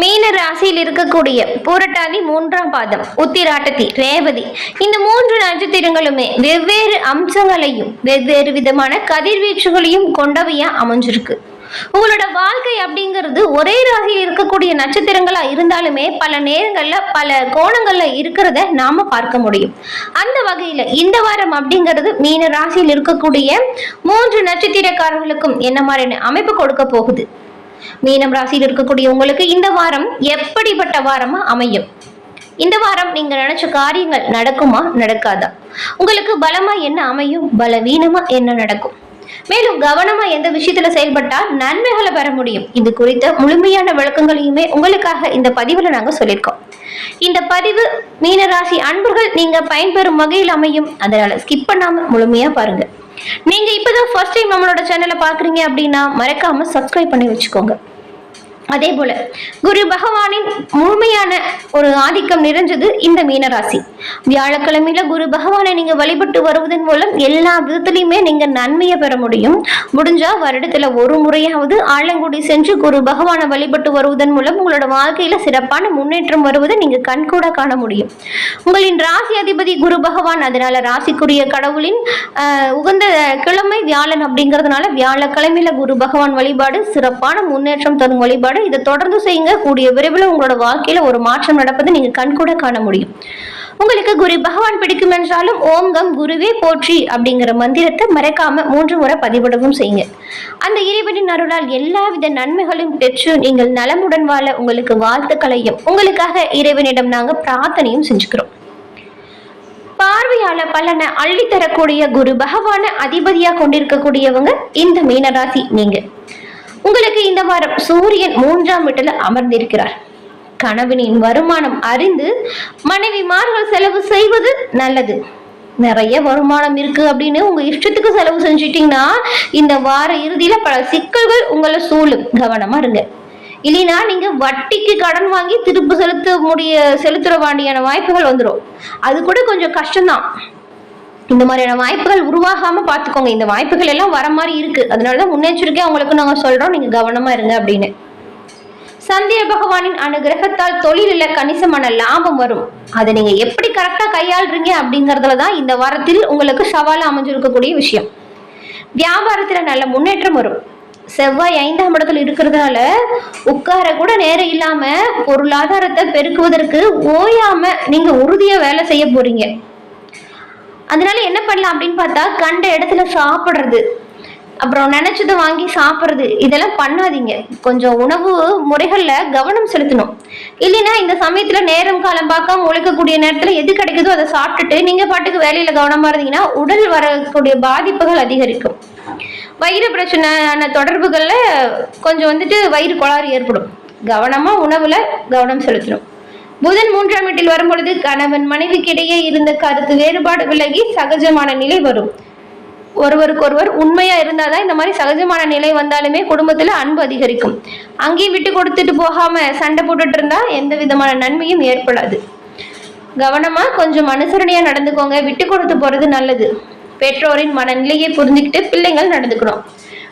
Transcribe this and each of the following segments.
மீன ராசியில் இருக்கக்கூடிய பூரட்டாதி 3ஆம் பாதம், உத்திராட்டதி, ரேவதி, இந்த 3 நட்சத்திரங்களுமே வெவ்வேறு அம்சங்களையும் வெவ்வேறு விதமான கதிர்வீச்சுகளையும் கொண்டவையா அமைஞ்சிருக்கு. உங்களோட வாழ்க்கை அப்படிங்கிறது ஒரே ராசியில் இருக்கக்கூடிய நட்சத்திரங்களா இருந்தாலுமே பல நேரங்கள்ல பல கோணங்கள்ல இருக்கிறத நாம பார்க்க முடியும். அந்த வகையில இந்த வாரம் அப்படிங்கிறது மீன ராசியில் இருக்கக்கூடிய 3 நட்சத்திரக்காரர்களுக்கும் என்ன மாதிரியான அமைப்பு கொடுக்க போகுது, மீனம் ராசியில் இருக்கக்கூடிய உங்களுக்கு இந்த வாரம் எப்படிப்பட்ட வாரமா அமையும், இந்த வாரம் நீங்க நினைச்ச காரியங்கள் நடக்குமா நடக்காதா, உங்களுக்கு பலமா என்ன அமையும், பலவீனமா என்ன நடக்கும், மேலும் கவனமா எந்த விஷயத்துல செயல்பட்டால் நன்மைகளை பெற முடியும், இது குறித்த முழுமையான விளக்கங்களையுமே உங்களுக்காக இந்த பதிவுல நாங்க சொல்லியிருக்கோம். இந்த பதிவு மீனராசி அன்பர்கள் நீங்க பயன்பெறும் வகையில் அமையும், அதனால ஸ்கிப் பண்ணாம முழுமையா பாருங்க. நீங்க இப்பதான் ஃபர்ஸ்ட் டைம் நம்மளோட சேனலை பாக்குறீங்க அப்படின்னா மறக்காம சப்ஸ்கிரைப் பண்ணி வச்சுக்கோங்க. அதே போல குரு பகவானின் முழுமையான ஒரு ஆதிக்கம் நிறைஞ்சது இந்த மீனராசி. வியாழக்கிழமையில குரு பகவானை நீங்க வழிபட்டு வருவதன் மூலம் எல்லா விதத்திலையுமே நீங்க நன்மையை பெற முடியும். முடிஞ்சா வருடத்துல ஒரு முறையாவது ஆலங்குடி சென்று குரு பகவானை வழிபட்டு வருவதன் மூலம் உங்களோட வாழ்க்கையில சிறப்பான முன்னேற்றம் வருவதை நீங்க கண்கூட காண முடியும். உங்களின் ராசி அதிபதி குரு பகவான், அதனால ராசிக்குரிய கடவுளின் உகந்த கிழமை வியாழன் அப்படிங்கிறதுனால வியாழக்கிழமையில குரு பகவான் வழிபாடு சிறப்பான முன்னேற்றம் தரும் வழிபாடு. இதை தொடர்ந்து செய்யுங்க. கூடிய விரைவில் உங்களோட வாழ்க்கையில ஒரு மாற்றம் நடப்பதை நீங்க கண்கூட காண முடியும். உங்களுக்கு குரு பகவான் பிடிக்கும் என்றாலும் ஓங்கம் குருவே போற்றி அப்படிங்கிற மந்திரத்தை மறக்காம 3 முறை பதிவிடவும் செய்யுங்க. அந்த இறைவனின் அருளால் எல்லாவித நன்மைகளையும் பெற்று நீங்கள் நலமுடன் வாழ உங்களுக்கு வாழ்த்துக்களையும் உங்களுக்காக இறைவனிடம் நாங்க பிரார்த்தனையும் செஞ்சுக்கிறோம். பார்வையால பலனை அள்ளி தரக்கூடிய குரு பகவான அதிபதியா கொண்டிருக்கக்கூடியவங்க இந்த மீனராசி நீங்க. உங்களுக்கு இந்த வாரம் சூரியன் 3ஆம் வீட்டுல அமர்ந்திருக்கிறார். கணவனின் வருமானம் அறிந்து மனைவிமார்கள் செலவு செய்வது நல்லது. நிறைய வருமானம் இருக்கு அப்படின்னு உங்க இஷ்டத்துக்கு செலவு செஞ்சிட்டீங்கன்னா இந்த வார இறுதியில பல சிக்கல்கள் உங்களை சூழும், கவனமா இருங்க. இல்லைன்னா நீங்க வட்டிக்கு கடன் வாங்கி திருப்பு செலுத்துற வேண்டியான வாய்ப்புகள் வந்துடும். அது கூட கொஞ்சம் கஷ்டம்தான். இந்த மாதிரியான வாய்ப்புகள் உருவாகாம பாத்துக்கோங்க. இந்த வாய்ப்புகள் எல்லாம் வர மாதிரி இருக்கு, அதனாலதான் முன்னெச்சரிக்கையா உங்களுக்கு நாங்க சொல்றோம், நீங்க கவனமா இருங்க அப்படின்னு. சந்திர பகவானின் அனுகிரகத்தால் தொழிலில் கணிசமான லாபம் வரும். அதை நீங்க எப்படி கரெக்டா கையாளுறீங்க அப்படிங்கறதுலதான் இந்த வாரத்தில் உங்களுக்கு சவாலா அமைஞ்சிருக்கக்கூடிய விஷயம். வியாபாரத்துல நல்ல முன்னேற்றம் வரும். செவ்வாய் 5ஆம் இடத்துல இருக்கிறதுனால உட்கார கூட நேரம் இல்லாம பொருளாதாரத்தை பெருக்குவதற்கு ஓயாம நீங்க உறுதியா வேலை செய்ய போறீங்க. அதனால என்ன பண்ணலாம் அப்படின்னு பார்த்தா, கண்ட இடத்துல சாப்பிடுறது, அப்புறம் நினைச்சதை வாங்கி சாப்பிடுறது, இதெல்லாம் பண்ணாதீங்க. கொஞ்சம் உணவு முறைகள்ல கவனம் செலுத்தணும். இல்லைன்னா இந்த சமயத்துல நேரம் காலம் பார்க்காம உழைக்கக்கூடிய நேரத்துல எது கிடைக்குதோ அதை சாப்பிட்டுட்டு நீங்க பாட்டுக்கு வேலையில கவனமா இருந்தீங்கன்னா உடல் வரக்கூடிய பாதிப்புகள் அதிகரிக்கும். வயிறு பிரச்சனையான தொடர்புகள்ல கொஞ்சம் வயிறு கோளாறு ஏற்படும். கவனமா உணவுல கவனம் செலுத்தணும். புதன் 3ஆம் வீட்டில் வரும்பொழுது கணவன் மனைவிக்கு இடையே இருந்த கருத்து வேறுபாடு விலகி சகஜமான நிலை வரும். ஒருவருக்கொருவர் உண்மையா இருந்தாதான் இந்த மாதிரி சகஜமான நிலை வந்தாலுமே குடும்பத்துல அன்பு அதிகரிக்கும். அங்கேயும் விட்டு கொடுத்துட்டு போகாம சண்டை போட்டுட்டு இருந்தா எந்த விதமான நன்மையும் ஏற்படாது. கவனமா கொஞ்சம் அனுசரணையா நடந்துக்கோங்க. விட்டு கொடுத்து போறது நல்லது. பெற்றோரின் மனநிலையை புரிஞ்சுக்கிட்டு பிள்ளைகள் நடந்துக்கணும்.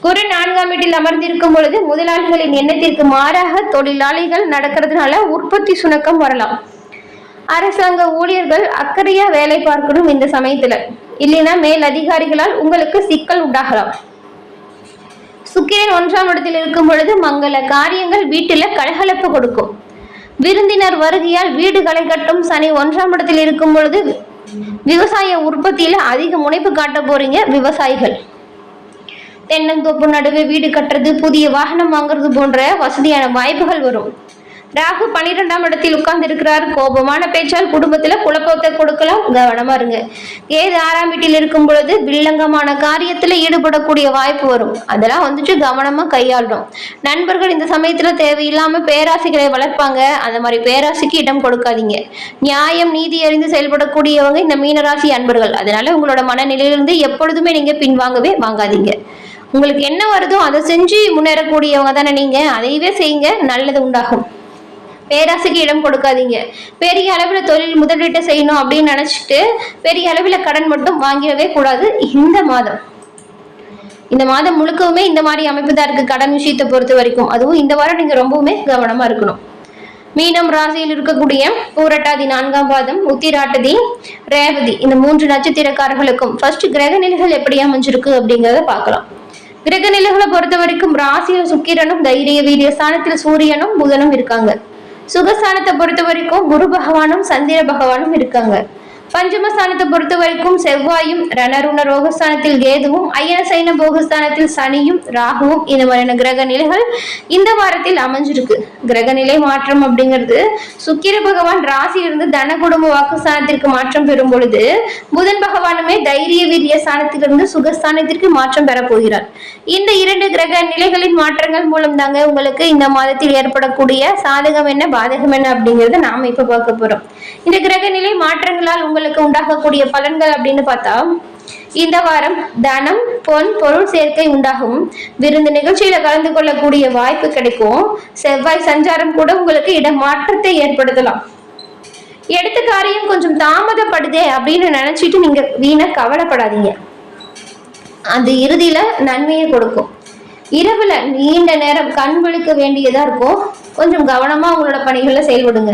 குரு 4ஆம் வீட்டில் அமர்ந்திருக்கும் பொழுது முதலாளிகளின் எண்ணத்திற்கு மாறாக தொழிலாளிகள் நடக்கிறதுனால உற்பத்தி சுணக்கம் வரலாம். அரசாங்க ஊழியர்கள் அக்கறையா வேலை பார்க்கணும் இந்த சமயத்துல, இல்லைன்னா மேல் அதிகாரிகளால் உங்களுக்கு சிக்கல் உண்டாகலாம். சுக்கிரன் 1ஆம் இடத்தில் இருக்கும் பொழுது மங்கள காரியங்கள் வீட்டுல கலகலப்பு கொடுக்கும். விருந்தினர் வருகையால் வீடுகளை கட்டும். சனி 1ஆம் இடத்தில் இருக்கும் பொழுது விவசாய உற்பத்தியில அதிக முனைப்பு காட்ட போறீங்க விவசாயிகள். தென்னந்தோப்பு நடுவே வீடு கட்டுறது, புதிய வாகனம் வாங்குறது போன்ற வசதியான வாய்ப்புகள் வரும். ராகு 12ஆம் இடத்தில் உட்கார்ந்து இருக்கிறார். கோபமான பேச்சால் குடும்பத்துல குழப்பத்தை கொடுக்கலாம், கவனமா இருங்க. கேது 6ஆம் வீட்டில் இருக்கும் பொழுது வில்லங்கமான காரியத்துல ஈடுபடக்கூடிய வாய்ப்பு வரும். அதெல்லாம் கவனமா கையாளணும். நண்பர்கள் இந்த சமயத்துல தேவையில்லாம பேராசைகளை வளர்ப்பாங்க. அந்த மாதிரி பேராசைக்கு இடம் கொடுக்காதீங்க. நியாயம் நீதி அறிந்து செயல்படக்கூடியவங்க இந்த மீனராசி அன்பர்கள். அதனால உங்களோட மனநிலையிலிருந்து எப்பொழுதுமே நீங்க பின்வாங்கவே வாங்காதீங்க. உங்களுக்கு என்ன வருதோ அதை செஞ்சு முன்னேறக்கூடியவங்க தானே நீங்க, அதையவே செய்யுங்க, நல்லது உண்டாகும். பேராசைக்கு இடம் கொடுக்காதீங்க. பெரிய அளவில் தொழில் முதலீட்டை செய்யணும் அப்படின்னு நினைச்சிட்டு பெரிய அளவில் கடன் மட்டும் வாங்கிடவே கூடாது. இந்த மாதம் முழுக்கவுமே இந்த மாதிரி அமைப்பு தான் இருக்கு கடன் விஷயத்தை பொறுத்த வரைக்கும். அதுவும் இந்த வாரம் நீங்க ரொம்பவுமே கவனமா இருக்கணும். மீனம் ராசியில் இருக்கக்கூடிய பூரட்டாதி 4ஆம் பாதம், உத்திராட்டதி, ரேவதி இந்த 3 நட்சத்திரக்காரர்களுக்கும் ஃபர்ஸ்ட் கிரக நிலைகள் எப்படி அமைஞ்சிருக்கு அப்படிங்கறத பார்க்கலாம். கிரக நிலைகளை பொறுத்த வரைக்கும் ராசியில் சுக்கிரனும் தைரிய வீரிய ஸ்தானத்தில் சூரியனும் புதனும் இருக்காங்க. சுகஸ்தானத்தை பொறுத்த வரைக்கும் குரு பகவானும் சந்திர பகவானும் இருக்காங்க. பஞ்சமஸ்தானத்தை பொறுத்த வரைக்கும் செவ்வாயும், ரணருண ரோகஸ்தானத்தில் கேதுவும், அயன சைன போகஸ்தானத்தில் சனியும் ராகுவும் இந்த மாதிரியான கிரக நிலைகள் இந்த வாரத்தில் அமைஞ்சிருக்கு. கிரக நிலை மாற்றம் அப்படிங்கிறது சுக்கிர பகவான் ராசியிலிருந்து தன குடும்ப வாக்குஸ்தானத்திற்கு மாற்றம் பெறும் பொழுது புதன் பகவானுமே தைரிய வீரிய ஸ்தானத்திலிருந்து சுகஸ்தானத்திற்கு மாற்றம் பெற போகிறார். இந்த 2 கிரக நிலைகளின் மாற்றங்கள் மூலம் தாங்க உங்களுக்கு இந்த மாதத்தில் ஏற்படக்கூடிய சாதகம் என்ன பாதகம் என்ன அப்படிங்கறத நாம இப்ப பார்க்க போறோம். இந்த கிரக நிலை மாற்றங்களால் உங்களுக்கு உண்டாகக்கூடிய பலன்கள் அப்படின்னு பார்த்தா, இந்த வாரம் தனம், பொன், பொருள் சேர்க்கை உண்டாகும். விருந்து நிகழ்ச்சியில கலந்து கொள்ளக்கூடிய வாய்ப்பு கிடைக்கும். செவ்வாய் சஞ்சாரம் கூட உங்களுக்கு இடமாற்றத்தை ஏற்படுத்தலாம். எடுத்த காரியம் கொஞ்சம் தாமதப்படுதே அப்படின்னு நினைச்சிட்டு நீங்க வீண கவலைப்படாதீங்க. அது இறுதியில நன்மையை கொடுக்கும். இரவுல நீண்ட நேரம் கண் விழிக்க வேண்டியதா இருக்கும். கொஞ்சம் கவனமா உங்களோட பணிகளை செயல்படுங்க.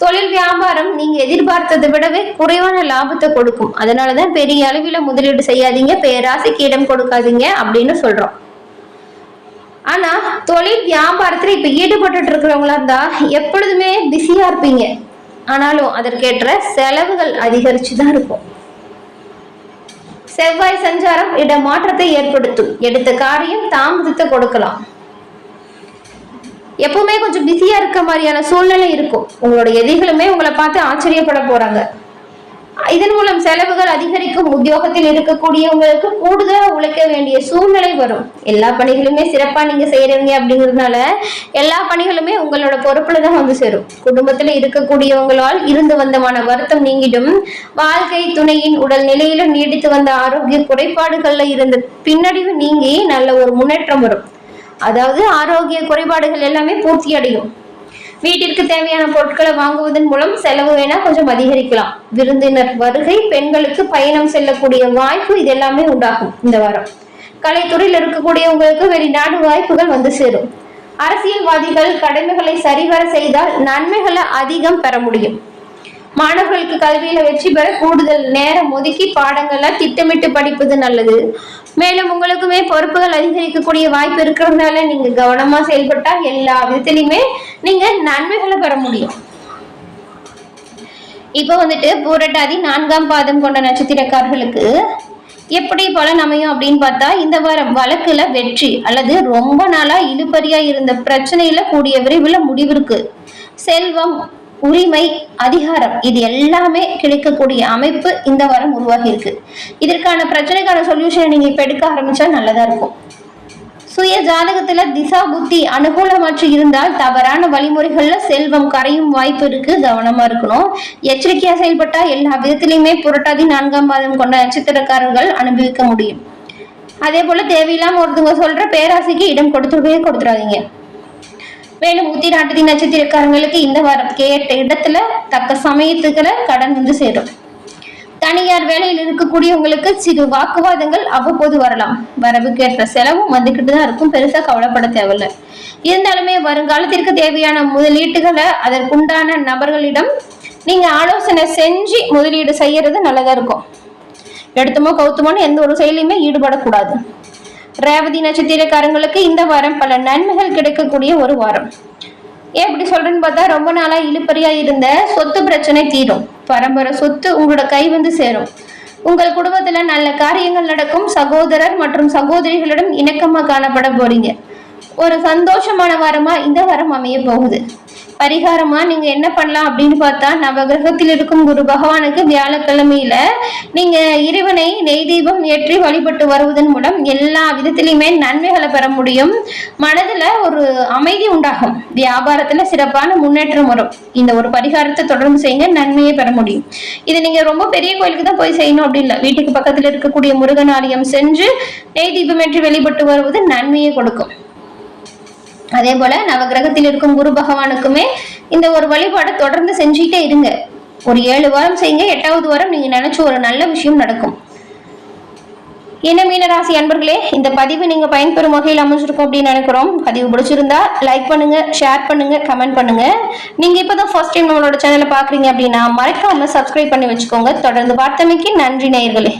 தொழில் வியாபாரம் நீங்க எதிர்பார்த்ததை விடவே குறைவான லாபத்தை கொடுக்கும். அதனாலதான் பெரிய அளவில் முதலீடு செய்யாதீங்க, பேராசைக்கு இடம் கொடுக்காதீங்க அப்படின்னு சொல்றோம். ஆனா தொழில் வியாபாரத்துல இப்ப ஈடுபட்டு இருக்கிறவங்களா இருந்தா எப்பொழுதுமே பிஸியா இருப்பீங்க. ஆனாலும் அதற்கேற்ற செலவுகள் அதிகரிச்சுதான் இருக்கும். செவ்வாய் சஞ்சாரம் இடமாற்றத்தை ஏற்படுத்தும். எடுத்த காரியம் தாமதத்தை கொடுக்கலாம். எப்பவுமே கொஞ்சம் பிஸியா இருக்க மாதிரியான சூழ்நிலை இருக்கும். உங்களோட எதிர்களுமே உங்களை பார்த்து ஆச்சரியப்பட போறாங்க. இதன் மூலம் செலவுகள் அதிகரிக்கும். உத்தியோகத்தில் இருக்கக்கூடியவங்களுக்கு கூடுதலா உழைக்க வேண்டிய சூழ்நிலை வரும். எல்லா பணிகளுமே சிறப்பா நீங்க செய்யறீங்க அப்படிங்கிறதுனால எல்லா பணிகளுமே உங்களோட பொறுப்புல தான் வந்து சேரும். குடும்பத்துல இருக்கக்கூடியவங்களால் இருந்து வந்த மன வருத்தம் நீங்கிடும். வாழ்க்கை துணையின் உடல் நிலையில நீடித்து வந்த ஆரோக்கிய குறைபாடுகள்ல இருந்த பின்னடைவு நீங்கி நல்ல ஒரு முன்னேற்றம் வரும். அதாவது ஆரோக்கிய குறைபாடுகள் எல்லாமே பூர்த்தி அடையும். வீட்டிற்கு தேவையான பொருட்களை வாங்குவதன் மூலம் செலவு வேணா கொஞ்சம் அதிகரிக்கலாம். விருந்தினர் வருகை, பெண்களுக்கு பயணம் செல்லக்கூடிய வாய்ப்பு இது எல்லாமே உண்டாகும். இந்த வாரம் கலைத்துறையில் இருக்கக்கூடியவங்களுக்கு வெளிநாடு வாய்ப்புகள் வந்து சேரும். அரசியல்வாதிகள் கடமைகளை சரிவர செய்தால் நன்மைகளை அதிகம் பெற முடியும். மாணவர்களுக்கு கல்வியில வெற்றி பெற கூடுதல் நேரம் ஒதுக்கி பாடங்களை திட்டமிட்டு படிப்பது நல்லது. மேலும் உங்களுக்குமே பொறுப்புகள் அதிகரிக்கக்கூடிய வாய்ப்பு இருக்கிறதுனால நீங்க கவனமா செயல்பட்டா எல்லா விதத்திலையுமே நீங்க நன்மைகளை பெற முடியும். இப்ப வந்துட்டு பூரட்டாதி 4ஆம் பாதம் கொண்ட நட்சத்திரக்காரர்களுக்கு எப்படி பலன் அமையும் அப்படின்னு பார்த்தா, இந்த வாரம் வழக்குல வெற்றி அல்லது ரொம்ப நாளா இழுபறியா இருந்த பிரச்சனையில கூடிய விரைவில் முடிவிற்கு. செல்வம், உரிமை, அதிகாரம் இது எல்லாமே கிடைக்கக்கூடிய அமைப்பு இந்த வாரம் உருவாகி இருக்கு. இதற்கான பிரச்சனைக்கான சொல்யூஷன் நீங்க இப்ப எடுக்க ஆரம்பிச்சா நல்லதா இருக்கும். சுய ஜாதகத்துல திசா புத்தி அனுகூலமாற்று இருந்தால் தவறான வழிமுறைகள்ல செல்வம் கரையும் வாய்ப்பு இருக்கு. கவனமா இருக்கணும். எச்சரிக்கையா செயல்பட்டா எல்லா விதத்திலையுமே புரட்டாதி 4ஆம் பாதம் கொண்ட நட்சத்திரக்காரர்கள் அனுபவிக்க முடியும். அதே போல தேவையில்லாம ஒருத்தவங்க சொல்ற பேராசைக்கு இடம் கொடுத்துடாதீங்க. மேலும் உத்திராட்டதி நட்சத்திரக்காரங்களுக்கு இந்த வாரம் கேட்ட இடத்துல தக்க சமயத்துக்களை கடன் வந்து சேரும். தனியார் வேலையில் இருக்கக்கூடியவங்களுக்கு சிறு வாக்குவாதங்கள் அவ்வப்போது வரலாம். வரவுக்கேற்ற செலவும் வந்துகிட்டு தான் இருக்கும். பெருசா கவலைப்பட தேவையில்லை. இருந்தாலுமே வருங்காலத்திற்கு தேவையான முதலீட்டுகளை அதற்குண்டான நபர்களிடம் நீங்க ஆலோசனை செஞ்சு முதலீடு செய்யறது நல்லதா இருக்கும். எடுத்தமோ கவுத்தமோன்னு எந்த ஒரு செயலையுமே ஈடுபடக்கூடாது. ரேவதி நட்சத்திரக்காரங்களுக்கு இந்த வாரம் பல நன்மைகள் கிடைக்கக்கூடிய ஒரு வாரம். ஏன் இப்படி சொல்றேன்னு பார்த்தா, ரொம்ப நாளா இழுபறியா இருந்த சொத்து பிரச்சனை தீரும். பரம்பரை சொத்து உங்களோட கை வந்து சேரும். உங்கள் குடும்பத்துல நல்ல காரியங்கள் நடக்கும். சகோதரர் மற்றும் சகோதரிகளிடம் இணக்கமா காணப்பட போறீங்க. ஒரு சந்தோஷமான வாரமா இந்த வாரம் அமைய போகுது. பரிகாரமா நீங்க என்ன பண்ணலாம் அப்படின்னு பார்த்தா, நவகிரகத்தில் இருக்கும் குரு பகவானுக்கு வியாழக்கிழமையில நீங்க இறைவனை நெய் தீபம் ஏற்றி வழிபட்டு வருவதன் மூலம் எல்லா விதத்திலையுமே நன்மைகளை பெற முடியும். மனதுல ஒரு அமைதி உண்டாகும். வியாபாரத்துல சிறப்பான முன்னேற்றம் வரும். இந்த ஒரு பரிகாரத்தை தொடர்ந்து செய்யுங்க, நன்மையை பெற முடியும். இது நீங்க ரொம்ப பெரிய கோயிலுக்கு தான் போய் செய்யணும் அப்படி இல்லை. வீட்டுக்கு பக்கத்துல இருக்கக்கூடிய முருகன் ஆலயம் சென்று நெய் தீபம் ஏற்றி வழிபட்டு வருவது நன்மையை கொடுக்கும். அதே போல நவகிரகத்தில் இருக்கும் குரு பகவானுக்குமே இந்த ஒரு வழிபாடை தொடர்ந்து செஞ்சுட்டே இருங்க. ஒரு 7 வாரம் செய்யுங்க. 8வது வாரம் நீங்க நினைச்ச ஒரு நல்ல விஷயம் நடக்கும். என்ன மீனராசி அன்பர்களே, இந்த பதிவு நீங்க பயன்பெறும் வகையில் அமைஞ்சிருக்கும் அப்படின்னு நினைக்கிறோம். பதிவு பிடிச்சிருந்தா லைக் பண்ணுங்க, ஷேர் பண்ணுங்க, கமெண்ட் பண்ணுங்க. நீங்க இப்பதான் ஃபர்ஸ்ட் டைம் நம்மளோட சேனலை பாக்குறீங்க அப்படின்னா மறக்காம சப்ஸ்கிரைப் பண்ணி வச்சுக்கோங்க. தொடர்ந்து பார்த்தமைக்கு நன்றி நேயர்களே.